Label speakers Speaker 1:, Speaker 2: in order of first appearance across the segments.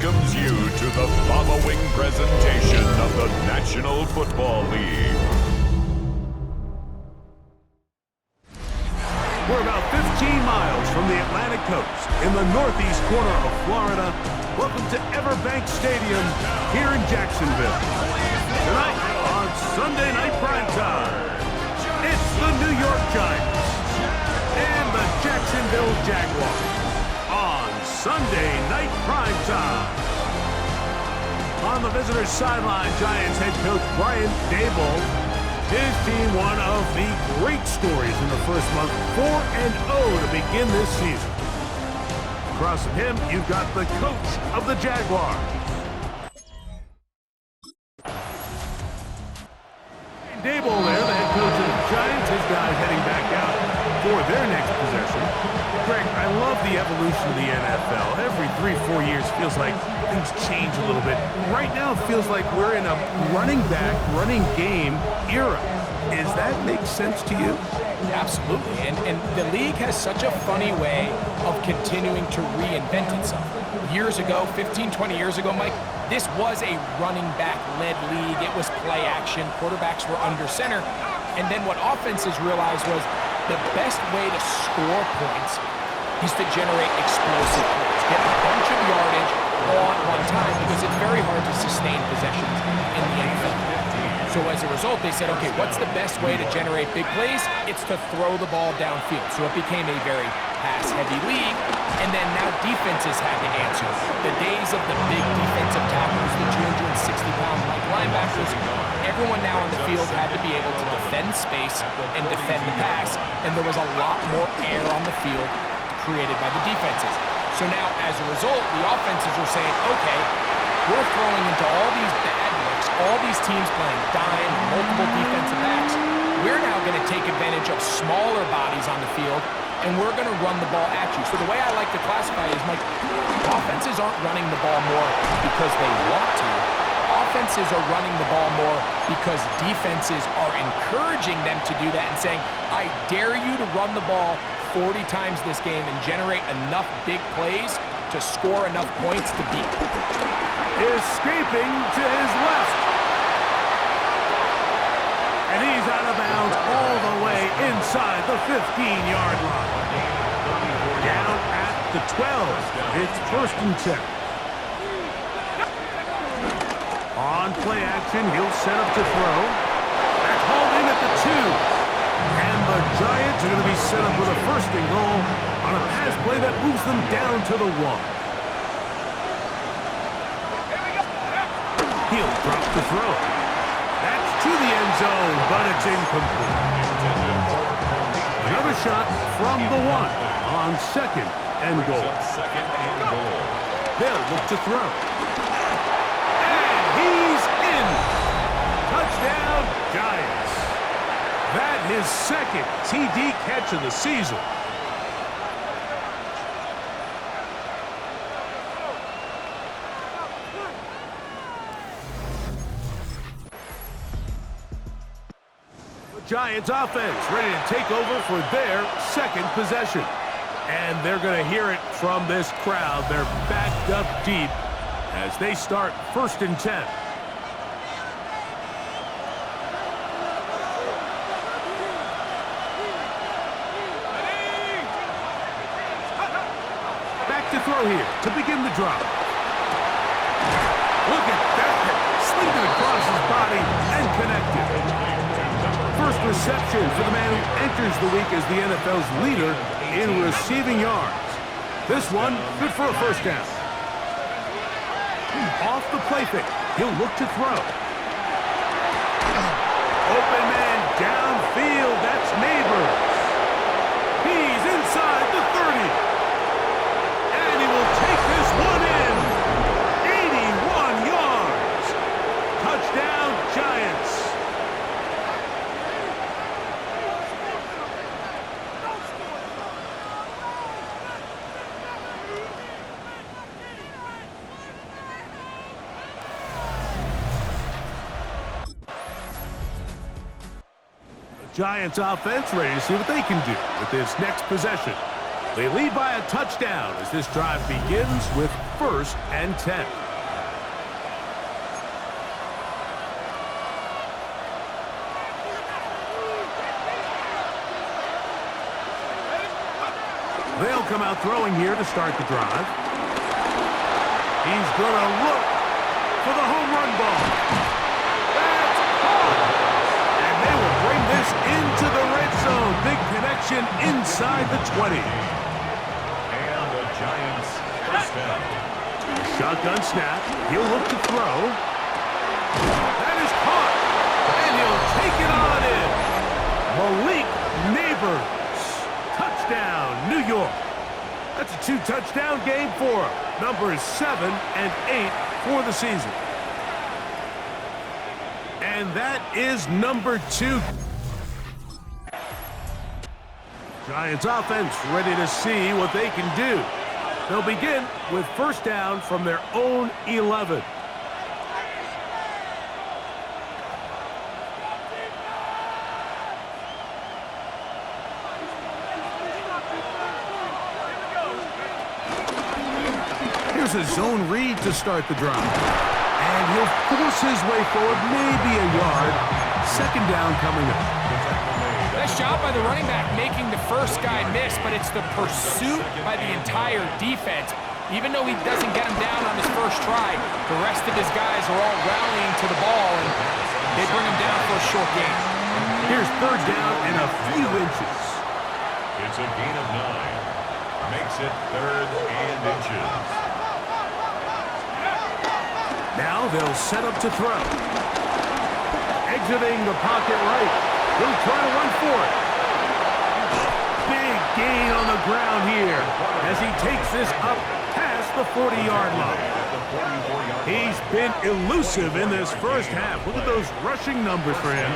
Speaker 1: welcomes you to the following presentation of the National Football League.
Speaker 2: We're about 15 miles from the Atlantic coast in the northeast corner of Florida. Welcome to Everbank Stadium here in Jacksonville. Tonight on Sunday Night Primetime, it's the New York Giants and the Jacksonville Jaguars on Sunday Night Primetime. On the visitors' sideline, Giants head coach Brian Daboll. His team, one of the great stories in the first month, 4-0 to begin this season. Across from him, you've got the coach of the Jaguars. Daboll there, the head coach of the Giants. His guys heading back out for their next possession. Greg, I love the evolution of the NFL. Every 3-4 years feels like things change a little bit. Right now it feels like we're in a running back, running game era. Does that make sense to you?
Speaker 3: Absolutely, and the league has such a funny way of continuing to reinvent itself. Years ago, 15, 20 years ago, Mike, this was a running back-led league. It was play action. Quarterbacks were under center. And then what offenses realized was the best way to score points is to generate explosive plays. Get a bunch of yardage all at one time because it's very hard to sustain possessions in the NFL. So as a result, they said, okay, what's the best way to generate big plays? It's to throw the ball downfield. So it became a very pass-heavy league. And then now defenses had to answer. The days of the big defensive tackles, the 260-pound linebackers, everyone now on the field had to be able to defend space and defend the pass. And there was a lot more air on the field created by the defenses. So now, as a result, the offenses are saying, okay, we're throwing into all these bad looks, all these teams playing dime, multiple defensive backs. We're now going to take advantage of smaller bodies on the field, and we're going to run the ball at you. So the way I like to classify it is, Mike, offenses aren't running the ball more because they want to. Offenses are running the ball more because defenses are encouraging them to do that and saying, I dare you to run the ball 40 times this game and generate enough big plays to score enough points to beat.
Speaker 2: Escaping to his left. And he's out of bounds all the way inside the 15-yard line. Down at the 12. It's 1st and 10. On play action, he'll set up to throw. That's hauled in at the 2. And the Giants are going to be set up with a 1st and goal on a pass play that moves them down to the 1. He'll drop the throw. That's to the end zone, but it's incomplete. Another shot from the 1 on 2nd and goal. They'll look to throw. And he's in. Touchdown, Giants. That his 2nd TD catch of the season. Giants offense ready to take over for their 2nd possession. And they're going to hear it from this crowd. They're backed up deep as they start 1st and 10. Back to throw here to begin the drop. Look at that. Slinging across his body and connected. First reception for the man who enters the week as the NFL's leader in receiving yards. This one, good for a 1st down. Off the play fake, he'll look to throw. Open man downfield, that's Neighbors. He's inside the 30. And he will take this one in. 81 yards. Touchdown, Giants. Giants offense ready to see what they can do with this next possession. They lead by a touchdown as this drive begins with 1st and 10. They'll come out throwing here to start the drive. He's going to look for the home run ball. That's caught. And they will bring this into the red zone. Big connection inside the 20.
Speaker 1: And the Giants first down.
Speaker 2: Shotgun snap. He'll look to throw. That is caught. And he'll take it on in. Malik Neighbors. Touchdown, New York. That's a 2-touchdown game for him. Numbers 7 and 8 for the season. And that is number 2. Giants offense ready to see what they can do. They'll begin with 1st down from their own 11. Here's a zone read to start the drive. And he'll force his way forward, maybe a yard. 2nd down coming up.
Speaker 3: Nice job by the running back making the first guy miss, but it's the pursuit by the entire defense. Even though he doesn't get him down on his first try, the rest of his guys are all rallying to the ball, and they bring him down for a short gain.
Speaker 2: Here's 3rd down and a few inches.
Speaker 1: It's a gain of 9. Makes it 3rd and inches.
Speaker 2: Now they'll set up to throw. Exiting the pocket right. He'll try to run for it. Big gain on the ground here as he takes this up past the 40-yard line. He's been elusive in this first half. Look at those rushing numbers for him.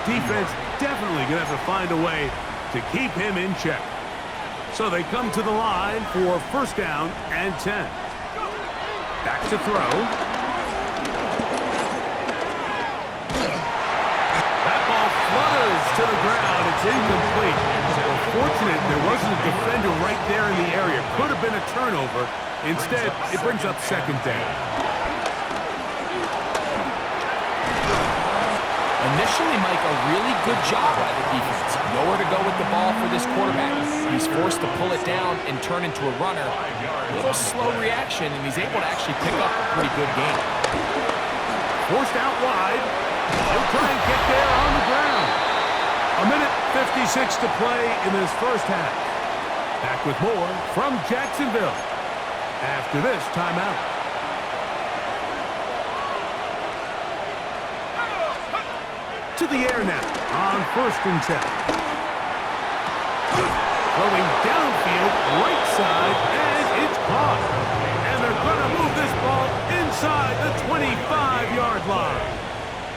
Speaker 2: Defense definitely going to have to find a way to keep him in check. So they come to the line for 1st down and 10. Back to throw. To the ground. It's incomplete. Fortunate there wasn't a defender right there in the area. Could have been a turnover. Instead, it brings up 2nd down.
Speaker 3: Initially, Mike, a really good job by the defense. Nowhere to go with the ball for this quarterback. He's forced to pull it down and turn into a runner. A little slow reaction, and he's able to actually pick up a pretty good game.
Speaker 2: Forced out wide. He'll try and get there on the ground. A minute 56 to play in this first half. Back with more from Jacksonville after this timeout. To the air now on 1st and 10. Throwing downfield, right side, and it's caught. And they're going to move this ball inside the 25-yard line.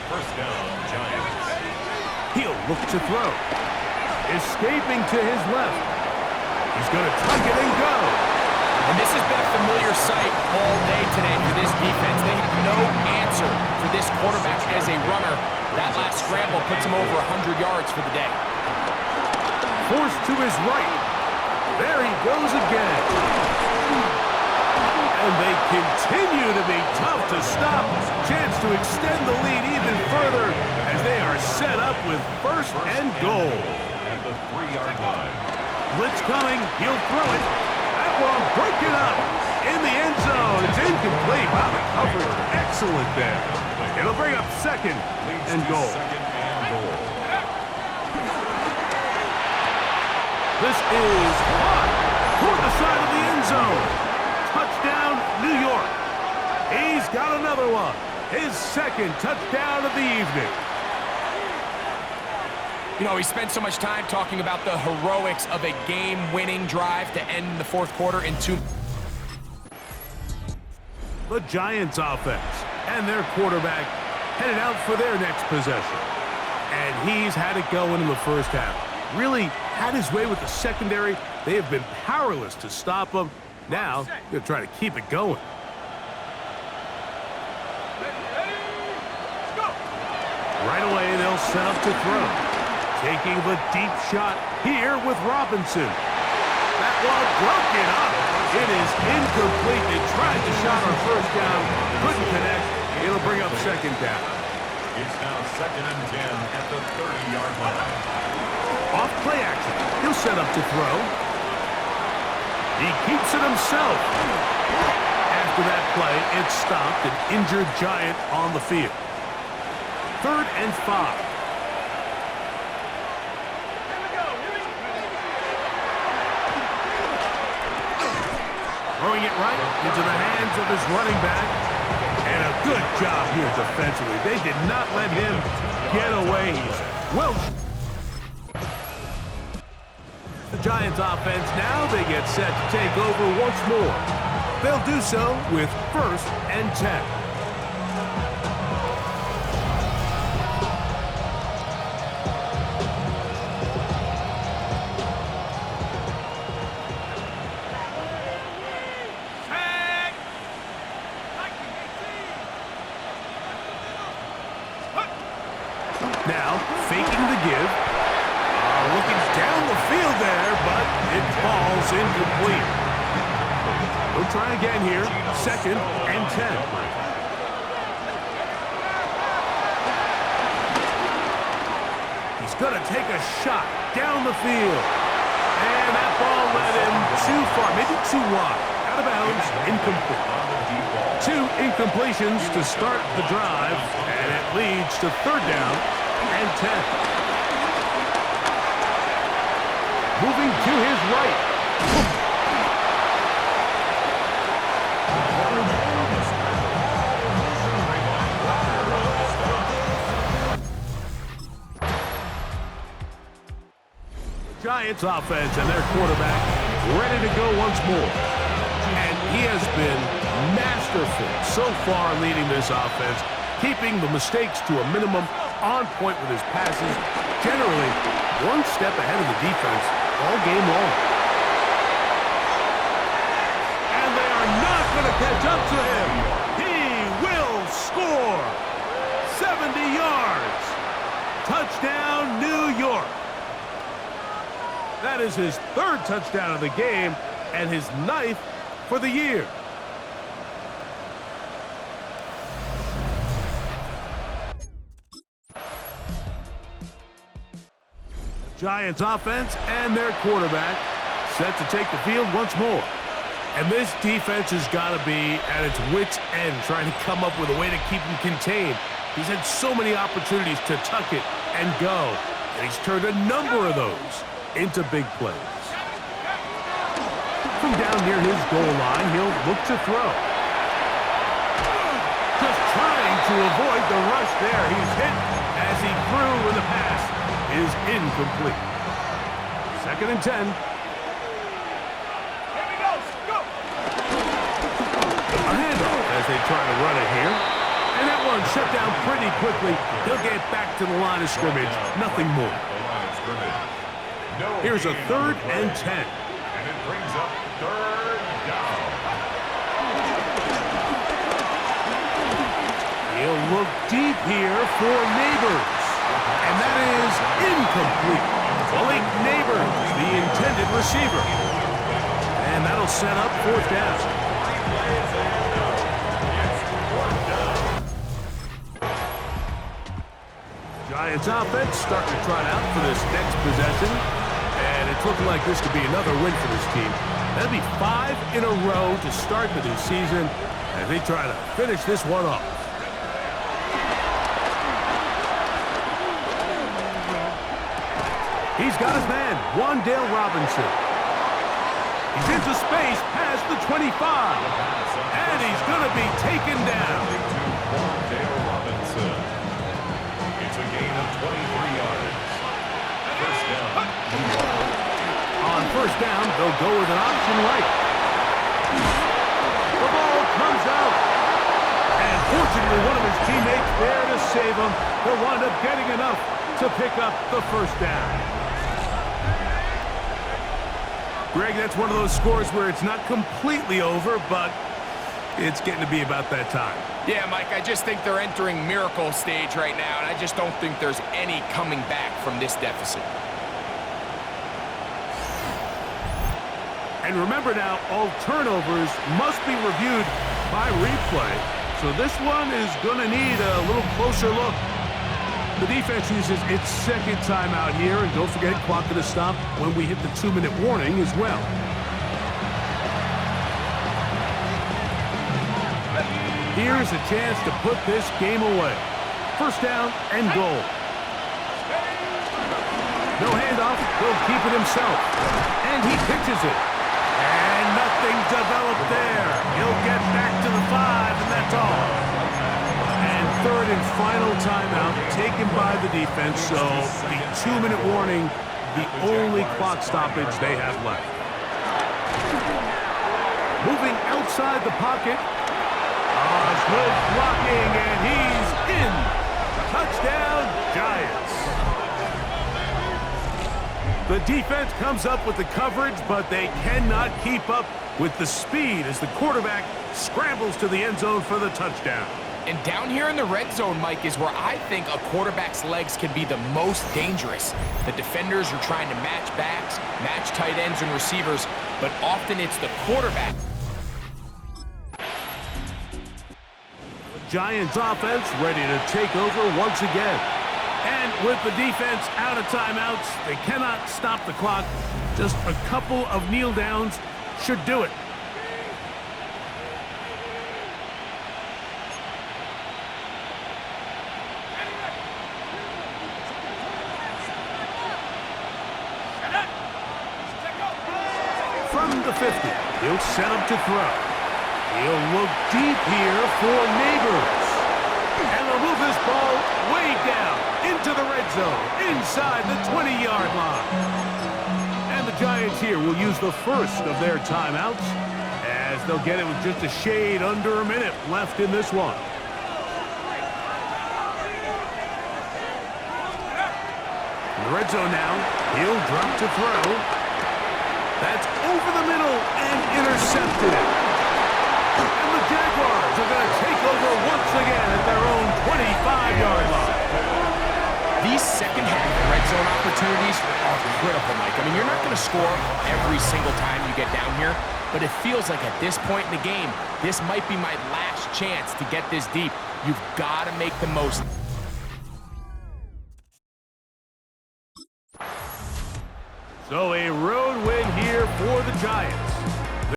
Speaker 1: 1st down, Giants.
Speaker 2: He'll look to throw. Escaping to his left. He's going to tuck it and go.
Speaker 3: And this has been a familiar sight all day today for this defense. They have no answer for this quarterback as a runner. That last scramble puts him over 100 yards for the day.
Speaker 2: Forced to his right. There he goes again. And they continue to be tough to stop. Chance to extend the lead even further as they are set up with 1st and goal.
Speaker 1: At the 3-yard line.
Speaker 2: Blitz coming. He'll throw it. That one breaking up in the end zone. It's incomplete. Wow, the coverage excellent there. It'll bring up 2nd and goal.
Speaker 1: 2nd and goal.
Speaker 2: This is caught toward the side of the end zone. Touchdown, New York. He's got another one. His 2nd touchdown of the evening.
Speaker 3: You know, we spent so much time talking about the heroics of a game-winning drive to end the 4th quarter in 2.
Speaker 2: The Giants offense and their quarterback headed out for their next possession. And he's had it going in the first half. Really had his way with the secondary. They have been powerless to stop him. Now, they'll try to keep it going. Right away, they'll set up to throw. Taking the deep shot here with Robinson. That one broken up. It is incomplete. They tried to shot on first down, couldn't connect. It'll bring up second down.
Speaker 1: It's now 2nd and 10 at the 30-yard line.
Speaker 2: Off play action. He'll set up to throw. He keeps it himself. After that play, it stopped an injured Giant on the field. 3rd and 5. Throwing it right into the hands of his running back. And a good job here defensively. They did not let him get away. He's well. The Giants offense now, they get set to take over once more. They'll do so with 1st and 10. Now, faking the give. Looking down the field there, but it falls incomplete. We'll try again here. 2nd and 10. He's going to take a shot down the field. And that ball led him too far, maybe too wide. Out of bounds, incomplete. 2 incompletions to start the drive, and it leads to 3rd down and 10. Moving to his right. The Giants offense and their quarterback ready to go once more. And he has been masterful so far leading this offense, keeping the mistakes to a minimum, on point with his passes, generally one step ahead of the defense all game long. And they are not going to catch up to him. He will score. 70 yards. Touchdown, New York. That is his 3rd touchdown of the game and his 9th for the year. Giants offense and their quarterback set to take the field once more. And this defense has got to be at its wits' end, trying to come up with a way to keep him contained. He's had so many opportunities to tuck it and go, and he's turned a number of those into big plays. From down near his goal line, he'll look to throw. Just trying to avoid the rush there. He's hit as he threw, and the pass is incomplete. 2nd and 10. Here we go. A handoff as they try to run it here. And that one shut down pretty quickly. He'll get back to the line of scrimmage. Nothing more. Here's a 3rd and 10.
Speaker 1: And it brings up 3rd down.
Speaker 2: He'll look deep here for Neighbors. And that is incomplete. Malik Neighbors, the intended receiver. And that'll set up 4th down. Giants offense starting to trot out for this next possession. And it's looking like this could be another win for this team. That'll be 5 in a row to start the new season as they try to finish this one off. He's got his man, Wan'Dale Robinson. He's into space past the 25. And he's going to be taken down.
Speaker 1: Wan'Dale Robinson. It's a gain of 23 yards. 1st down.
Speaker 2: On 1st down, they'll go with an option right. The ball comes out. And fortunately, one of his teammates there to save him. He'll wind up getting enough to pick up the 1st down. Greg, that's one of those scores where it's not completely over, but it's getting to be about that time.
Speaker 3: Yeah, Mike, I just think they're entering miracle stage right now, and I just don't think there's any coming back from this deficit.
Speaker 2: And remember now, all turnovers must be reviewed by replay. So this one is going to need a little closer look. The defense uses its second timeout here, and don't forget, clock to stop when we hit the 2-minute warning as well. Here's a chance to put this game away. First down and goal. No handoff, he'll keep it himself. And he pitches it. And nothing developed there. He'll get back to the 5, and that's all. And third and final timeout taken by the defense, so the 2-minute warning, the only clock stoppage they have left. Moving outside the pocket. Good blocking, and he's in. Touchdown, Giants. The defense comes up with the coverage, but they cannot keep up with the speed as the quarterback scrambles to the end zone for the touchdown.
Speaker 3: And down here in the red zone, Mike, is where I think a quarterback's legs can be the most dangerous. The defenders are trying to match backs, match tight ends and receivers, but often it's the quarterback.
Speaker 2: Giants offense ready to take over once again. And with the defense out of timeouts, they cannot stop the clock. Just a couple of kneel downs should do it. From the 50, he'll set up to throw. He'll look deep here for Neighbors. And they'll move this ball way down into the red zone, inside the 20-yard line. And the Giants here will use the first of their timeouts, as they'll get it with just a shade under a minute left in this one. In the red zone now, he'll drop to throw. That's over the middle and intercepted. And the Jaguars are going to take over once again at their own 25-yard line.
Speaker 3: These second-half red zone opportunities are critical, Mike. I mean, you're not going to score every single time you get down here, but it feels like at this point in the game, this might be my last chance to get this deep. You've got to make the most.
Speaker 2: So a road win here for the Giants.